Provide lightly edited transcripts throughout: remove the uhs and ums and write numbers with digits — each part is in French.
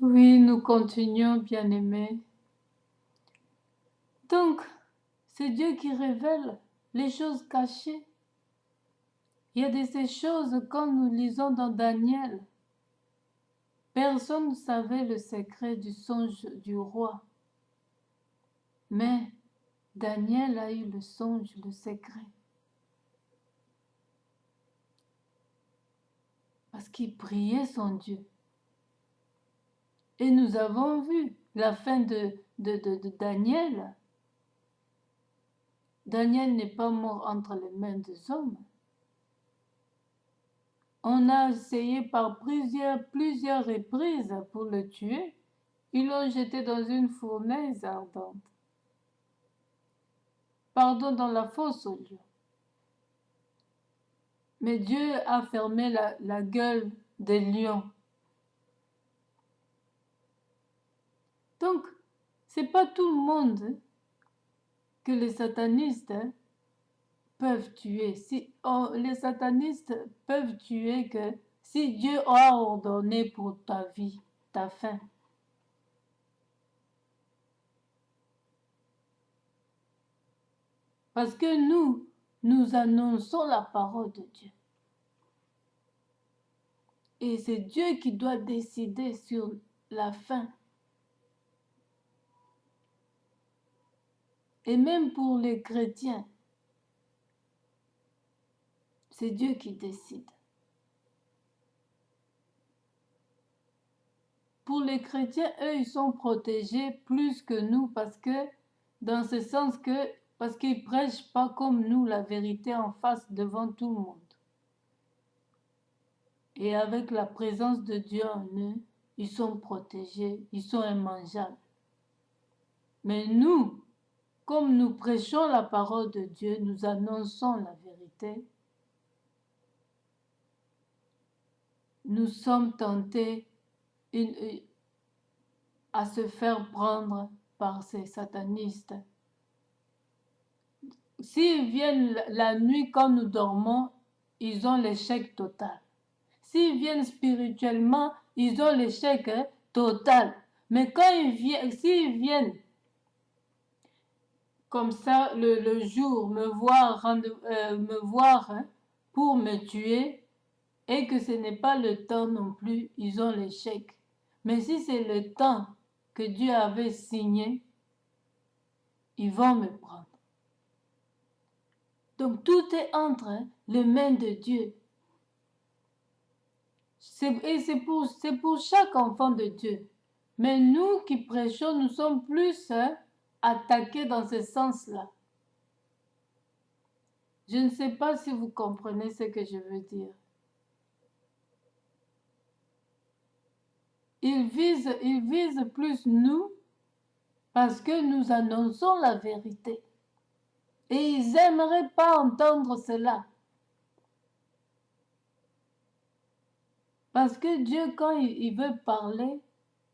Oui, nous continuons, bien-aimés. Donc, c'est Dieu qui révèle les choses cachées. Il y a de ces choses, quand nous lisons dans Daniel, personne ne savait le secret du songe du roi. Mais Daniel a eu le songe, le secret. Parce qu'il priait son Dieu. Et nous avons vu la fin de Daniel. Daniel n'est pas mort entre les mains des hommes. On a essayé par plusieurs reprises pour le tuer. Ils l'ont jeté dans une fournaise ardente. Pardon, dans la fosse aux lions. Mais Dieu a fermé la gueule des lions. Donc, c'est pas tout le monde que les satanistes peuvent tuer. Les satanistes peuvent tuer que si Dieu a ordonné pour ta vie, ta fin. Parce que nous annonçons la parole de Dieu. Et c'est Dieu qui doit décider sur la fin. Et même pour les chrétiens, c'est Dieu qui décide. Pour les chrétiens, eux, ils sont protégés plus que nous parce que, dans ce sens que, parce qu'ils ne prêchent pas comme nous la vérité en face devant tout le monde. Et avec la présence de Dieu en eux, ils sont protégés, ils sont immangeables. Mais nous, comme nous prêchons la parole de Dieu, nous annonçons la vérité, nous sommes tentés à se faire prendre par ces satanistes. S'ils viennent la nuit quand nous dormons, ils ont l'échec total. S'ils viennent spirituellement, ils ont l'échec total. Mais quand s'ils viennent comme ça le jour, me voir pour me tuer, et que ce n'est pas le temps non plus, ils ont l'échec. Mais si c'est le temps que Dieu avait signé, ils vont me prendre. Donc tout est entre les mains de Dieu. Et c'est pour chaque enfant de Dieu. Mais nous qui prêchons, nous sommes plus attaqués dans ce sens-là. Je ne sais pas si vous comprenez ce que je veux dire. Ils visent plus nous parce que nous annonçons la vérité. Et ils n'aimeraient pas entendre cela. Parce que Dieu, quand il veut parler,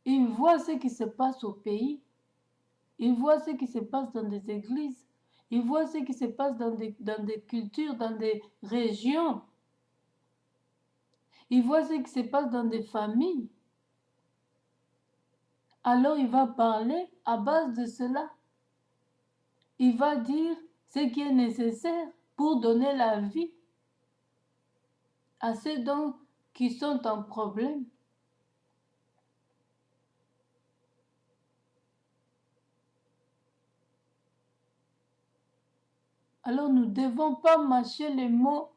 il voit ce qui se passe au pays. Il voit ce qui se passe dans des églises. Il voit ce qui se passe dans des cultures, dans des régions. Il voit ce qui se passe dans des familles. Alors il va parler à base de cela. Il va dire ce qui est nécessaire pour donner la vie à ceux qui sont en problème. Alors nous ne devons pas mâcher les mots,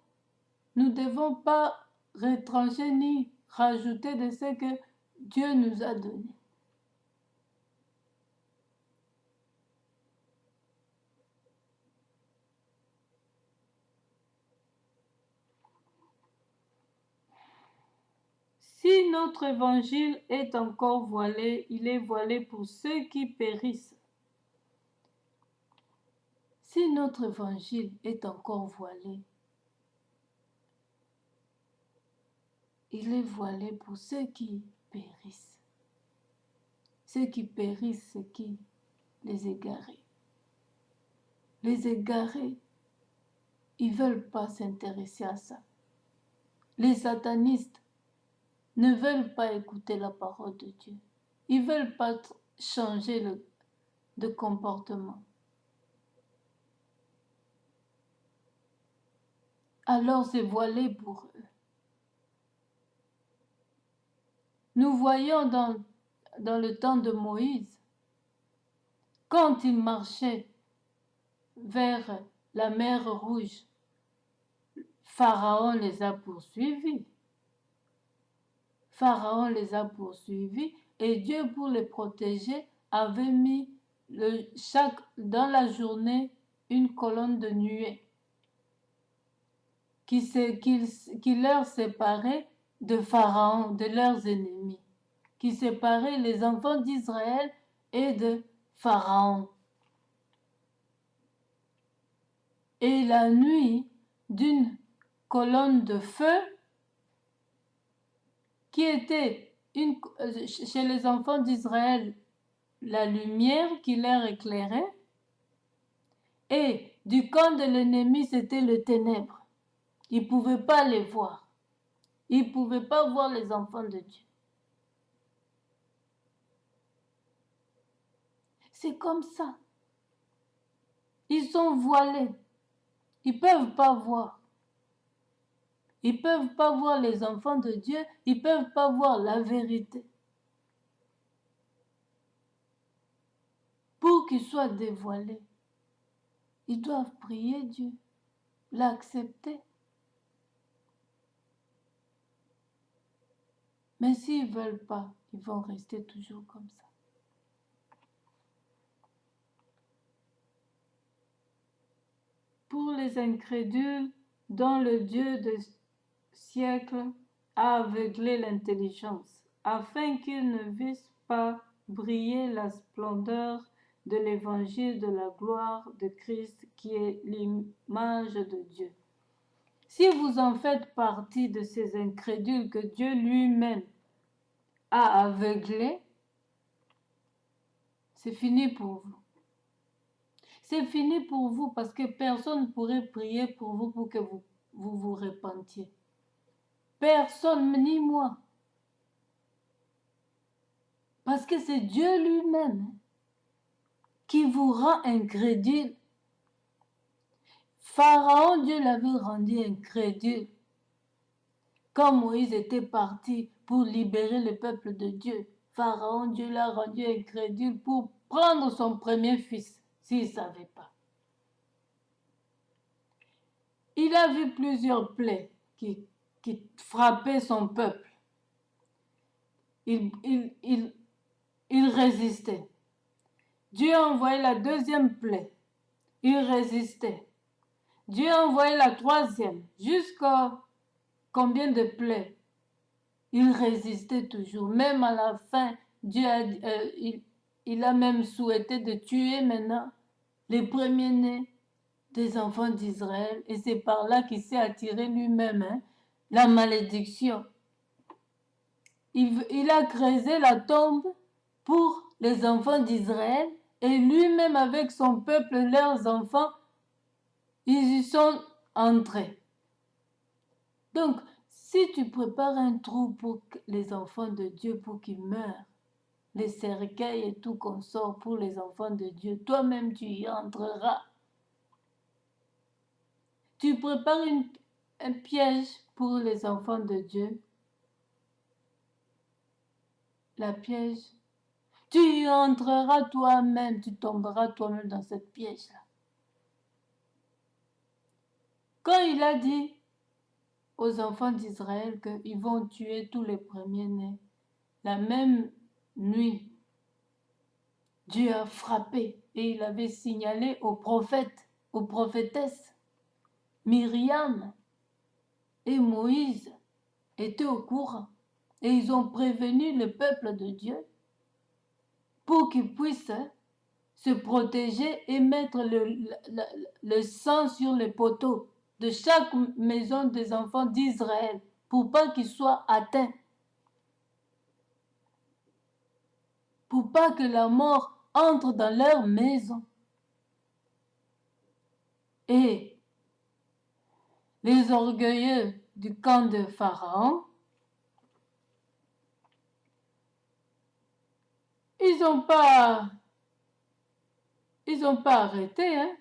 nous ne devons pas retrancher ni rajouter de ce que Dieu nous a donné. Si notre évangile est encore voilé, il est voilé pour ceux qui périssent. Si notre évangile est encore voilé, il est voilé pour ceux qui périssent. Ceux qui périssent, c'est qui? Les égarés. Les égarés, ils ne veulent pas s'intéresser à ça. Les satanistes ne veulent pas écouter la parole de Dieu. Ils ne veulent pas changer de comportement. Alors c'est voilé pour eux. Nous voyons dans le temps de Moïse, quand il marchait vers la mer Rouge, Pharaon les a poursuivis. Pharaon les a poursuivis et Dieu, pour les protéger, avait mis dans la journée une colonne de nuée qui leur séparait de Pharaon, de leurs ennemis, qui séparait les enfants d'Israël et de Pharaon. Et la nuit, d'une colonne de feu qui était chez les enfants d'Israël la lumière qui leur éclairait, et du camp de l'ennemi c'était le ténèbre. Ils ne pouvaient pas les voir. Ils ne pouvaient pas voir les enfants de Dieu. C'est comme ça. Ils sont voilés. Ils ne peuvent pas voir. Ils ne peuvent pas voir les enfants de Dieu. Ils ne peuvent pas voir la vérité. Pour qu'ils soient dévoilés, ils doivent prier Dieu, l'accepter. Mais s'ils ne veulent pas, ils vont rester toujours comme ça. Pour les incrédules, dont le Dieu de siècles a aveuglé l'intelligence, afin qu'ils ne vissent pas briller la splendeur de l'évangile de la gloire de Christ, qui est l'image de Dieu. Si vous en faites partie de ces incrédules que Dieu lui-même a aveuglés, c'est fini pour vous. C'est fini pour vous parce que personne ne pourrait prier pour vous pour que vous repentiez. Personne, ni moi. Parce que c'est Dieu lui-même qui vous rend incrédule. Pharaon, Dieu l'avait rendu incrédule. Quand Moïse était parti pour libérer le peuple de Dieu, Pharaon, Dieu l'a rendu incrédule pour prendre son premier fils, s'il ne savait pas. Il a vu plusieurs plaies qui frappaient son peuple. Il résistait. Dieu a envoyé la deuxième plaie. Il résistait. Dieu a envoyé la troisième. Jusqu'à combien de plaies? Il résistait toujours. Même à la fin, Dieu il a même souhaité de tuer maintenant les premiers-nés des enfants d'Israël. Et c'est par là qu'il s'est attiré lui-même la malédiction. Il a creusé la tombe pour les enfants d'Israël et lui-même avec son peuple, leurs enfants, ils y sont entrés. Donc, si tu prépares un trou pour les enfants de Dieu pour qu'ils meurent, les cercueils et tout qu'on sort pour les enfants de Dieu, toi-même tu y entreras. Tu prépares un piège pour les enfants de Dieu, la piège, tu y entreras toi-même, tu tomberas toi-même dans cette piège-là. Quand il a dit aux enfants d'Israël qu'ils vont tuer tous les premiers-nés, la même nuit, Dieu a frappé et il avait signalé aux prophètes, aux prophétesses. Myriam et Moïse étaient au courant et ils ont prévenu le peuple de Dieu pour qu'ils puissent se protéger et mettre le sang sur les poteaux de chaque maison des enfants d'Israël pour pas qu'ils soient atteints, pour pas que la mort entre dans leur maison. Et les orgueilleux du camp de Pharaon Ils ont pas arrêté, hein?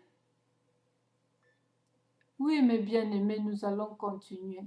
Oui, mes bien-aimés, nous allons continuer.